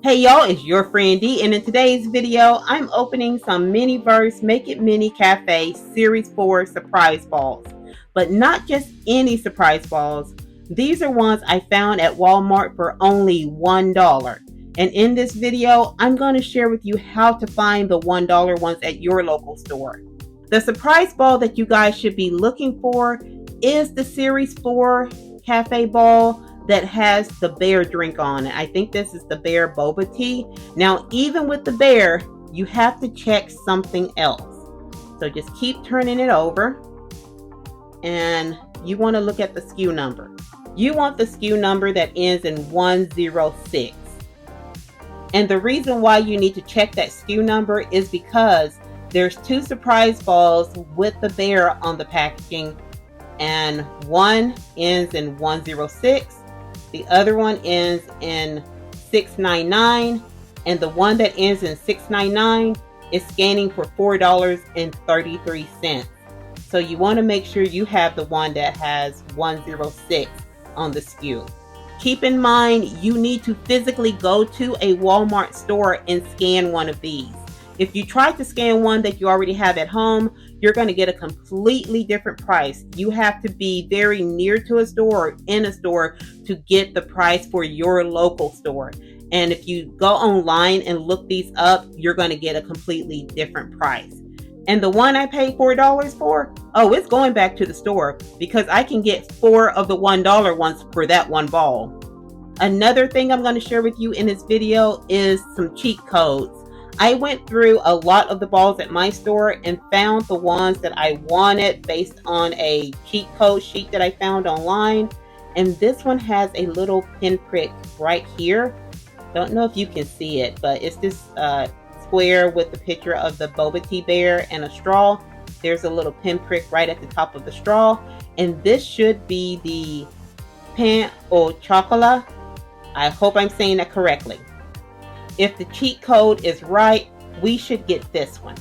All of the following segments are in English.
Hey y'all, it's your friend D, and in today's video, I'm opening some Miniverse Make It Mini Cafe Series 4 surprise balls. But not just any surprise balls. These are ones I found at Walmart for only $1. And in this video, I'm going to share with you how to find the $1 ones at your local store. The surprise ball that you guys should be looking for is the Series 4 Cafe ball that has the bear drink on it. I think this is the bear boba tea. Now, even with the bear, you have to check something else. So just keep turning it over, and you want to look at the SKU number. You want the SKU number that ends in 106. And the reason why you need to check that SKU number is because there's two surprise balls with the bear on the packaging, and one ends in 106. The other one ends in 699, and the one that ends in 699 is scanning for $4.33. So you want to make sure you have the one that has 106 on the SKU. Keep in mind, you need to physically go to a Walmart store and scan one of these. If you try to scan one that you already have at home, you're going to get a completely different price. You have to be very near to a store or in a store to get the price for your local store. And if you go online and look these up, you're going to get a completely different price. And the one I paid $4 for, oh, it's going back to the store because I can get 4 of the $1 ones for that one ball. Another thing I'm going to share with you in this video is some cheat codes. I went through a lot of the balls at my store and found the ones that I wanted based on a cheat code sheet that I found online. And this one has a little pinprick right here. Don't know if you can see it, but it's this square with the picture of the boba tea bear and a straw. There's a little pinprick right at the top of the straw. And this should be the pinhole chocolat. I hope I'm saying that correctly. If the cheat code is right, we should get this one.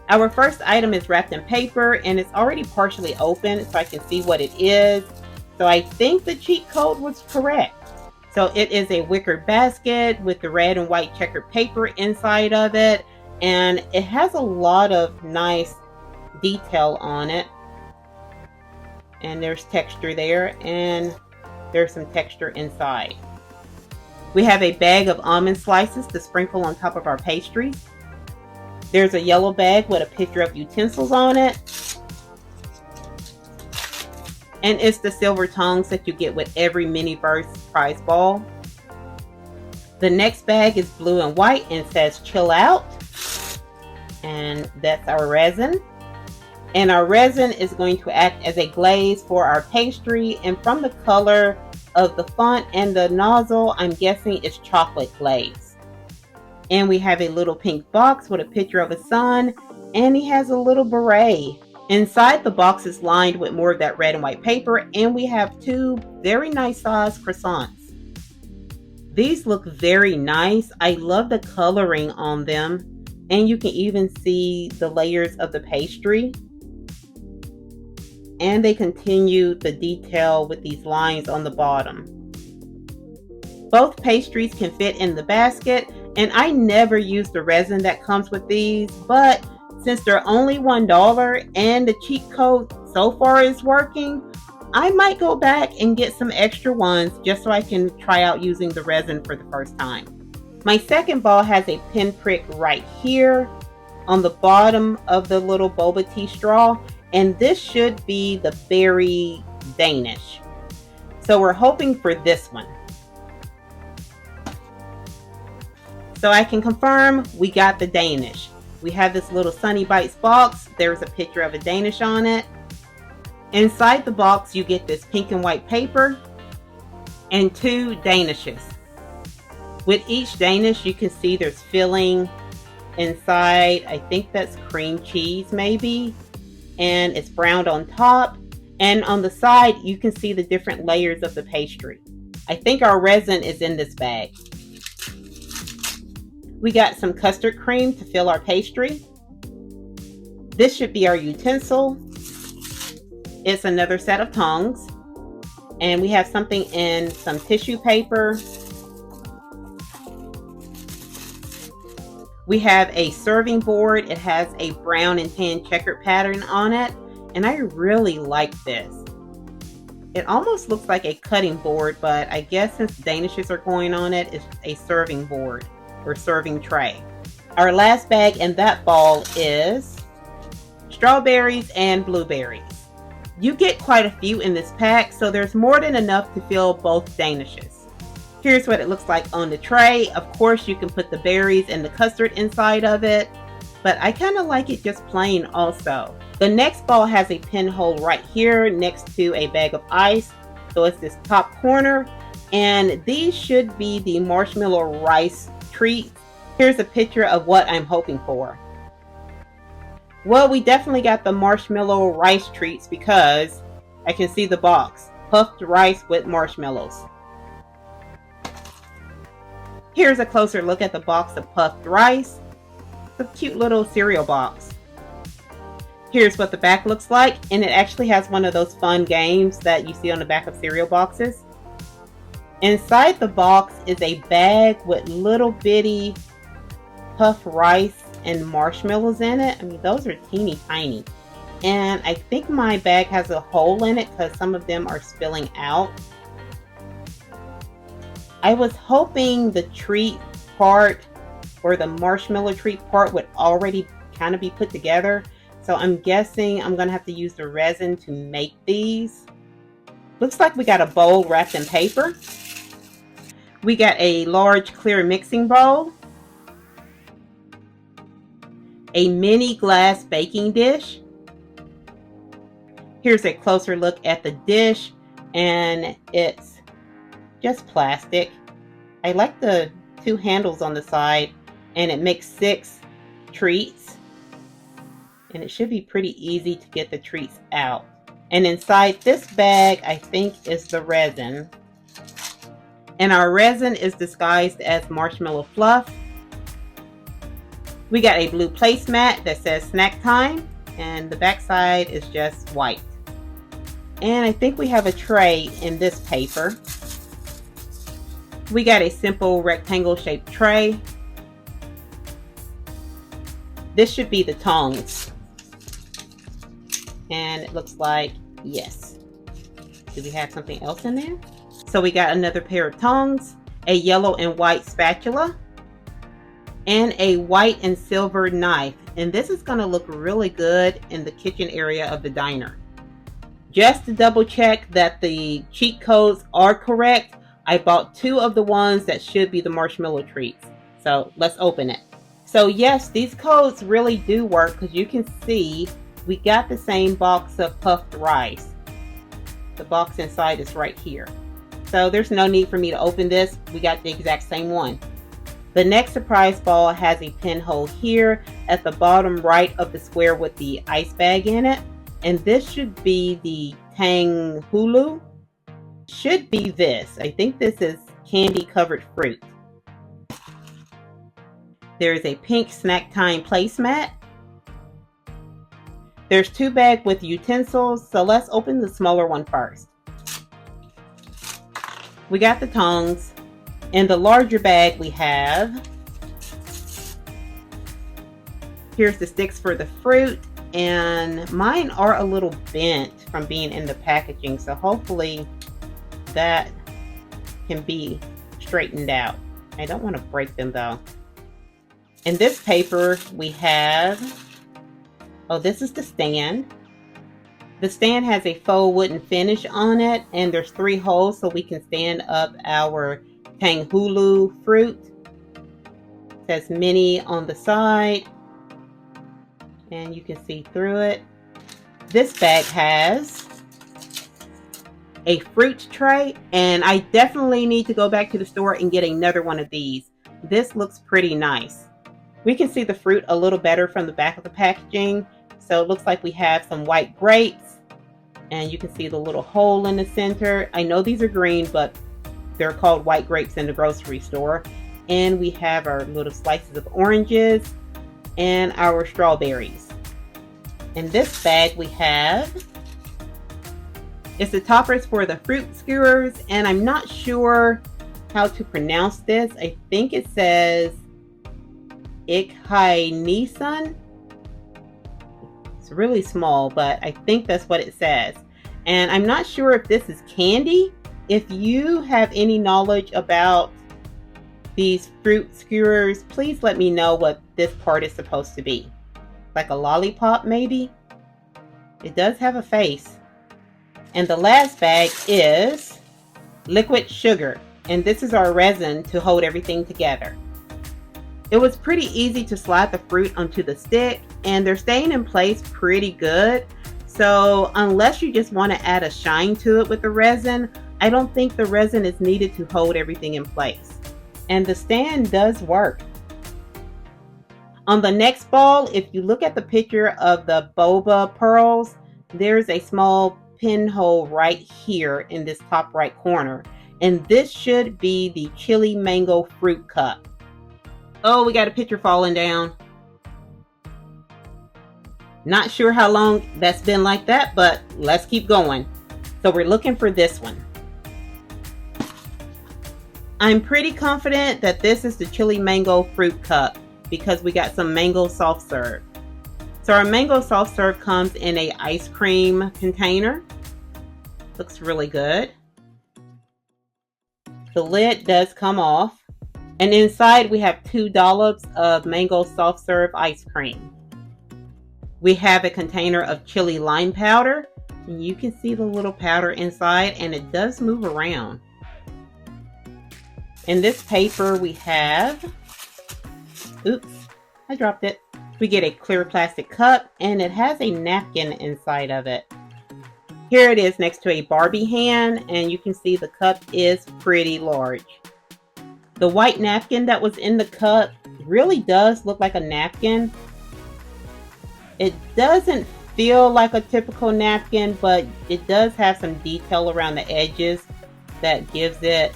Our first item is wrapped in paper, and it's already partially open so I can see what it is. So I think the cheat code was correct. So it is a wicker basket with the red and white checkered paper inside of it, and it has a lot of nice detail on it. And there's texture there, and there's some texture inside. We have a bag of almond slices to sprinkle on top of our pastries. There's a yellow bag with a picture of utensils on it. And it's the silver tongs that you get with every Miniverse prize ball. The next bag is blue and white and says chill out. And that's our resin. And our resin is going to act as a glaze for our pastry, and from the color of the font and the nozzle, I'm guessing it's chocolate glaze. And we have a little pink box with a picture of a sun, and he has a little beret. Inside the box is lined with more of that red and white paper, and we have 2 very nice sized croissants. These look very nice. I love the coloring on them, and you can even see the layers of the pastry. And they continue the detail with these lines on the bottom. Both pastries can fit in the basket, and I never use the resin that comes with these, but since they're only $1 and the cheat code so far is working, I might go back and get some extra ones just so I can try out using the resin for the first time. My second ball has a pinprick right here on the bottom of the little boba tea straw. And this should be the berry Danish. So we're hoping for this one. So I can confirm we got the Danish. We have this little Sunny Bites box. There's a picture of a Danish on it. Inside the box, you get this pink and white paper and 2 Danishes. With each Danish, you can see there's filling inside. I think that's cream cheese maybe. And it's browned on top, and on the side you can see the different layers of the pastry. I think our resin is in this bag. We got some custard cream to fill our pastry. This should be our utensil. It's another set of tongs. And we have something in some tissue paper. We have a serving board. It has a brown and tan checkered pattern on it. And I really like this. It almost looks like a cutting board, but I guess since Danishes are going on it, it's a serving board or serving tray. Our last bag in that ball is strawberries and blueberries. You get quite a few in this pack, so there's more than enough to fill both Danishes. Here's what it looks like on the tray. Of course, you can put the berries and the custard inside of it, but I kind of like it just plain also. The next ball has a pinhole right here next to a bag of ice. So it's this top corner, and these should be the marshmallow rice treats. Here's a picture of what I'm hoping for. Well, we definitely got the marshmallow rice treats because I can see the box. Puffed rice with marshmallows. Here's a closer look at the box of puffed rice. It's a cute little cereal box. Here's what the back looks like, and it actually has one of those fun games that you see on the back of cereal boxes. Inside the box is a bag with little bitty puffed rice and marshmallows in it. I mean, those are teeny tiny. And I think my bag has a hole in it because some of them are spilling out. I was hoping the treat part or the marshmallow treat part would already kind of be put together. So I'm guessing I'm going to have to use the resin to make these. Looks like we got a bowl wrapped in paper. We got a large clear mixing bowl. A mini glass baking dish. Here's a closer look at the dish, and it's just plastic. I like the two handles on the side, and it makes 6 treats. And it should be pretty easy to get the treats out. And inside this bag, I think, is the resin. And our resin is disguised as marshmallow fluff. We got a blue placemat that says snack time, and the back side is just white. And I think we have a tray in this paper. We got a simple rectangle shaped tray. This should be the tongs. And it looks like, yes. Do we have something else in there? So we got another pair of tongs, a yellow and white spatula, and a white and silver knife. And this is going to look really good in the kitchen area of the diner. Just to double check that the cheat codes are correct, I bought 2 of the ones that should be the marshmallow treats. So let's open it. So yes, these codes really do work because you can see we got the same box of puffed rice. The box inside is right here. So there's no need for me to open this. We got the exact same one. The next surprise ball has a pinhole here at the bottom right of the square with the ice bag in it. And this should be the Tanghulu. Should be this. I think this is candy covered fruit. There's a pink snack time placemat. There's 2 bags with utensils, so let's open the smaller one first. We got the tongs. In the larger bag we have, here's the sticks for the fruit, and mine are a little bent from being in the packaging, so hopefully that can be straightened out. I don't want to break them though. In this paper we have, oh, this is the stand. The stand has a faux wooden finish on it, and there's 3 holes so we can stand up our Tanghulu fruit. It says mini on the side, and you can see through it. This bag has a fruit tray, and I definitely need to go back to the store and get another one of these. This looks pretty nice. We can see the fruit a little better from the back of the packaging. So it looks like we have some white grapes, and you can see the little hole in the center. I know these are green, but they're called white grapes in the grocery store. And we have our little slices of oranges and our strawberries. In this bag we have It's the toppers for the fruit skewers, and I'm not sure how to pronounce this. I think it says Ikhainisan. It's really small, but I think that's what it says. And I'm not sure if this is candy. If you have any knowledge about these fruit skewers, please let me know what this part is supposed to be. Like a lollipop, maybe? It does have a face. And the last bag is liquid sugar. And this is our resin to hold everything together. It was pretty easy to slide the fruit onto the stick, and they're staying in place pretty good. So unless you just want to add a shine to it with the resin, I don't think the resin is needed to hold everything in place. And the stand does work. On the next ball, if you look at the picture of the boba pearls, there's a small pinhole right here in this top right corner. And this should be the chili mango fruit cup. Oh, we got a picture falling down. Not sure how long that's been like that, but let's keep going. So we're looking for this one. I'm pretty confident that this is the chili mango fruit cup because we got some mango soft serve. So our mango soft serve comes in a ice cream container. Looks really good. The lid does come off. And inside we have 2 dollops of mango soft serve ice cream. We have a container of chili lime powder. And you can see the little powder inside, and it does move around. In this paper we have, oops, I dropped it. We get a clear plastic cup, and it has a napkin inside of it. Here it is next to a Barbie hand, and you can see the cup is pretty large. The white napkin that was in the cup really does look like a napkin. It doesn't feel like a typical napkin, but it does have some detail around the edges that gives it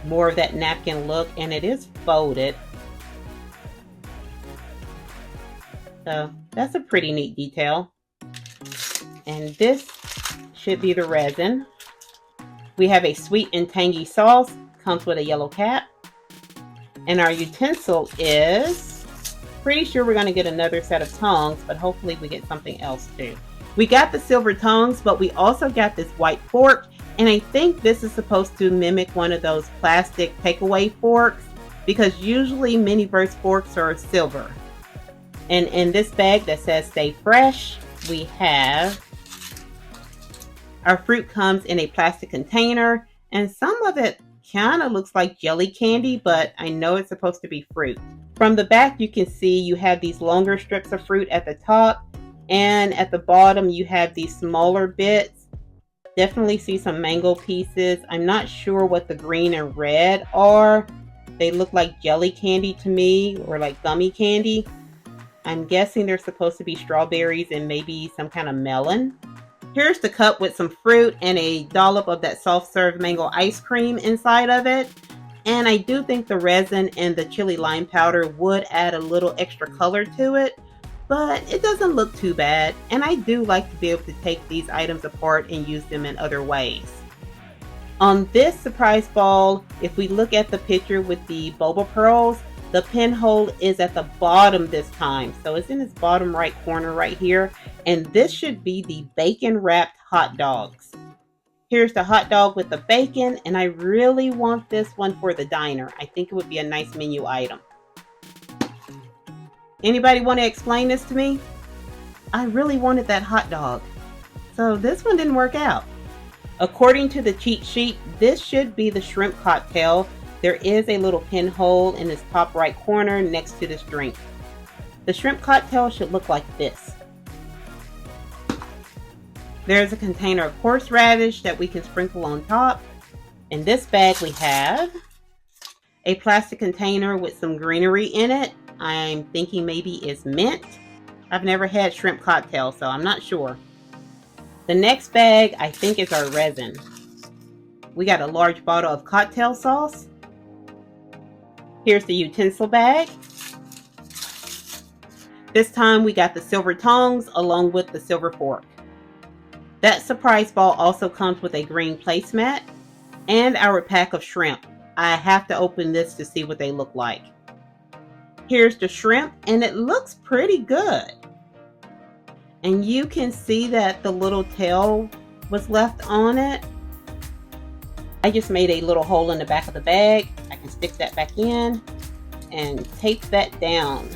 more of that napkin look, and it is folded. So that's a pretty neat detail. And this should be the resin. We have a sweet and tangy sauce. Comes with a yellow cap. And our utensil is, pretty sure we're going to get another set of tongs, but hopefully we get something else too. We got the silver tongs, but we also got this white fork, and I think this is supposed to mimic one of those plastic takeaway forks, because usually mini-verse forks are silver. And in this bag that says stay fresh, we have our fruit comes in a plastic container, and some of it kind of looks like jelly candy, but I know it's supposed to be fruit. From the back, you can see you have these longer strips of fruit at the top, and at the bottom you have these smaller bits. Definitely see some mango pieces. I'm not sure what the green and red are. They look like jelly candy to me, or like gummy candy. I'm guessing they're supposed to be strawberries and maybe some kind of melon. Here's the cup with some fruit and a dollop of that soft serve mango ice cream inside of it. And I do think the resin and the chili lime powder would add a little extra color to it, but it doesn't look too bad. And I do like to be able to take these items apart and use them in other ways. On this surprise ball, if we look at the picture with the boba pearls, the pinhole is at the bottom this time. So it's in this bottom right corner right here. And this should be the bacon wrapped hot dogs. Here's the hot dog with the bacon. And I really want this one for the diner. I think it would be a nice menu item. Anybody want to explain this to me? I really wanted that hot dog. So this one didn't work out. According to the cheat sheet, this should be the shrimp cocktail. There is a little pinhole in this top right corner next to this drink. The shrimp cocktail should look like this. There's a container of horseradish that we can sprinkle on top. In this bag we have a plastic container with some greenery in it. I'm thinking maybe it's mint. I've never had shrimp cocktail, so I'm not sure. The next bag I think is our resin. We got a large bottle of cocktail sauce. Here's the utensil bag. This time we got the silver tongs along with the silver fork. That surprise ball also comes with a green placemat and our pack of shrimp. I have to open this to see what they look like. Here's the shrimp, and it looks pretty good. And you can see that the little tail was left on it. I just made a little hole in the back of the bag. I can stick that back in and tape that down.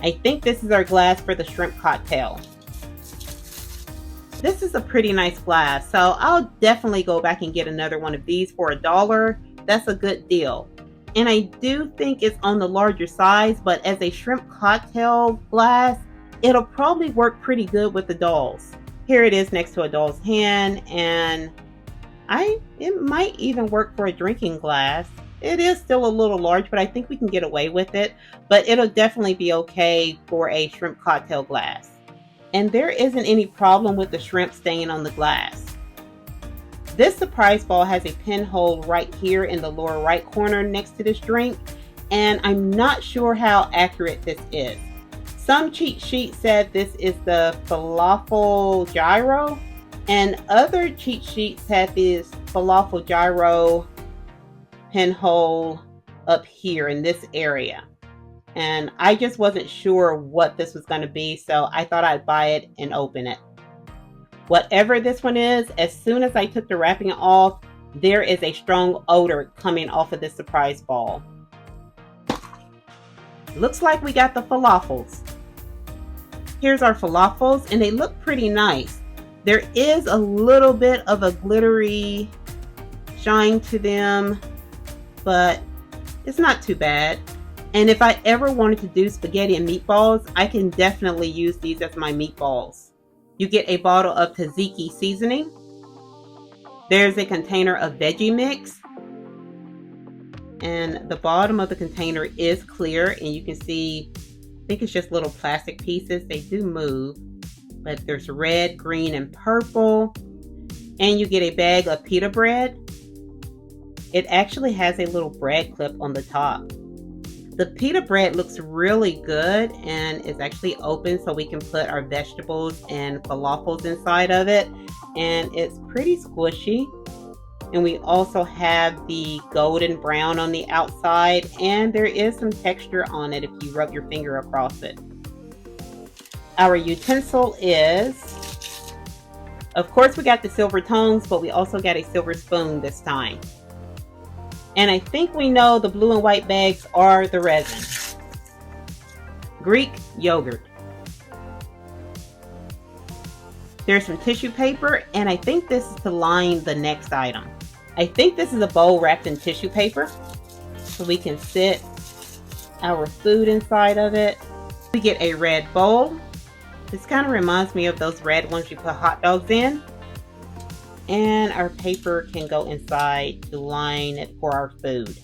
I think this is our glass for the shrimp cocktail. This is a pretty nice glass, so I'll definitely go back and get another one of these for $1. That's a good deal. And I do think it's on the larger size, but as a shrimp cocktail glass, it'll probably work pretty good with the dolls. Here it is next to a doll's hand, and it might even work for a drinking glass. It is still a little large, but I think we can get away with it. But it'll definitely be okay for a shrimp cocktail glass. And there isn't any problem with the shrimp staying on the glass. This surprise ball has a pinhole right here in the lower right corner next to this drink, and I'm not sure how accurate this is. Some cheat sheet said this is the falafel gyro, and other cheat sheets had this falafel gyro pinhole up here in this area. And I just wasn't sure what this was going to be, so I thought I'd buy it and open it. Whatever this one is, as soon as I took the wrapping off, there is a strong odor coming off of this surprise ball. Looks like we got the falafels. Here's our falafels, and they look pretty nice. There is a little bit of a glittery shine to them, but it's not too bad. And if I ever wanted to do spaghetti and meatballs, I can definitely use these as my meatballs. You get a bottle of tzatziki seasoning. There's a container of veggie mix. And the bottom of the container is clear, and you can see, I think it's just little plastic pieces. They do move, but there's red, green, and purple. And you get a bag of pita bread. It actually has a little bread clip on the top. The pita bread looks really good and is actually open, so we can put our vegetables and falafels inside of it. And it's pretty squishy. And we also have the golden brown on the outside, and there is some texture on it if you rub your finger across it. Our utensil is, of course, we got the silver tongs, but we also got a silver spoon this time. And I think we know the blue and white bags are the resin. Greek yogurt. There's some tissue paper, and I think this is to line the next item. I think this is a bowl wrapped in tissue paper, so we can sit our food inside of it. We get a red bowl. This kind of reminds me of those red ones you put hot dogs in. And our paper can go inside to line it for our food.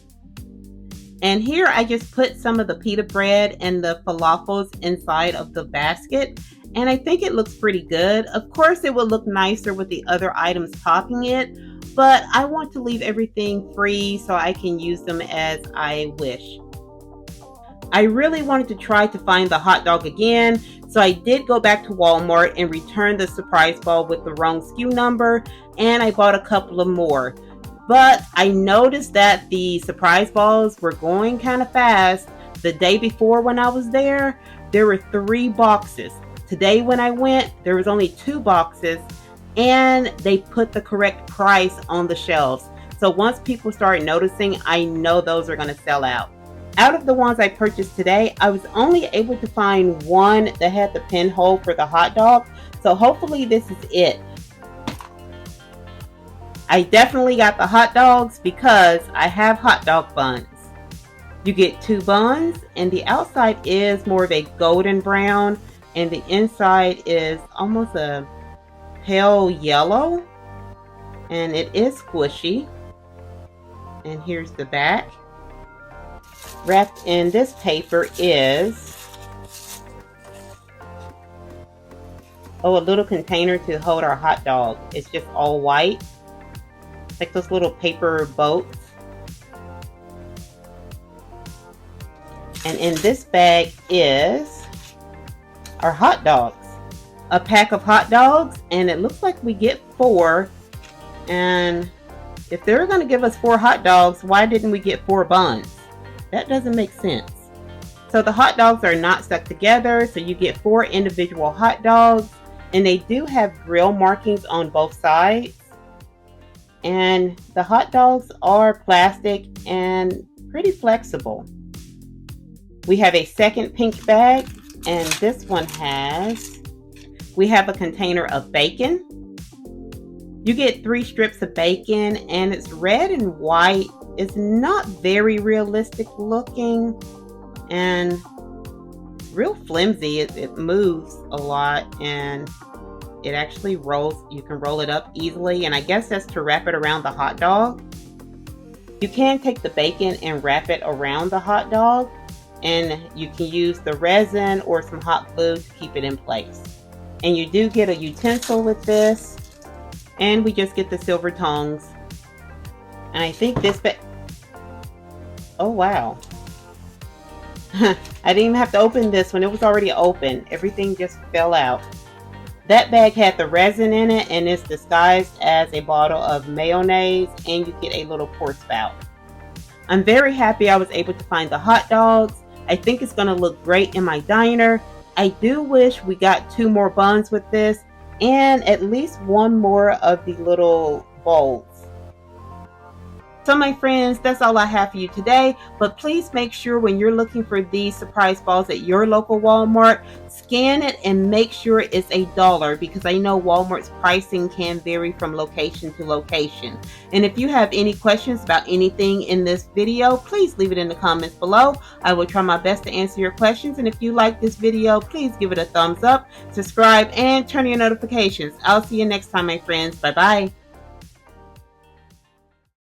And here I just put some of the pita bread and the falafels inside of the basket, and I think it looks pretty good. Of course, it would look nicer with the other items topping it, but I want to leave everything free so I can use them as I wish. I really wanted to try to find the hot dog again, so I did go back to Walmart and return the surprise ball with the wrong SKU number, and I bought a couple of more. But I noticed that the surprise balls were going kind of fast. The day before when I was there were 3 boxes. Today when I went, there was only 2 boxes, and they put the correct price on the shelves. So once people start noticing, I know those are going to sell out. Out of the ones I purchased today, I was only able to find one that had the pinhole for the hot dog. So hopefully this is it. I definitely got the hot dogs because I have hot dog buns. You get 2 buns, and the outside is more of a golden brown, and the inside is almost a pale yellow, and it is squishy. And here's the back. Wrapped in this paper is a little container to hold our hot dog. It's just all white, like those little paper boats. And in this bag is our hot dogs. a pack of hot dogs, and it looks like we get 4. And if they're going to give us 4 hot dogs, why didn't we get 4 buns? That doesn't make sense. So the hot dogs are not stuck together, so you get 4 individual hot dogs, and they do have grill markings on both sides. And the hot dogs are plastic and pretty flexible. We have a second pink bag, and this one we have a container of bacon. You get 3 strips of bacon, and it's red and white. It's not very realistic looking and real flimsy. It moves a lot, and it actually rolls. You can roll it up easily, and I guess that's to wrap it around the hot dog. You can take the bacon and wrap it around the hot dog, and you can use the resin or some hot glue to keep it in place. And you do get a utensil with this, and we just get the silver tongs. And I think this bag, oh wow. I didn't even have to open this one. It was already open. Everything just fell out. That bag had the resin in it, and it's disguised as a bottle of mayonnaise, and you get a little pour spout. I'm very happy I was able to find the hot dogs. I think it's going to look great in my diner. I do wish we got 2 more buns with this, and at least 1 more of the little bowls. So my friends, that's all I have for you today, but please make sure when you're looking for these surprise balls at your local Walmart, scan it and make sure it's $1, because I know Walmart's pricing can vary from location to location. And if you have any questions about anything in this video, please leave it in the comments below. I will try my best to answer your questions, and if you like this video, please give it a thumbs up, subscribe, and turn on your notifications. I'll see you next time, my friends. Bye bye.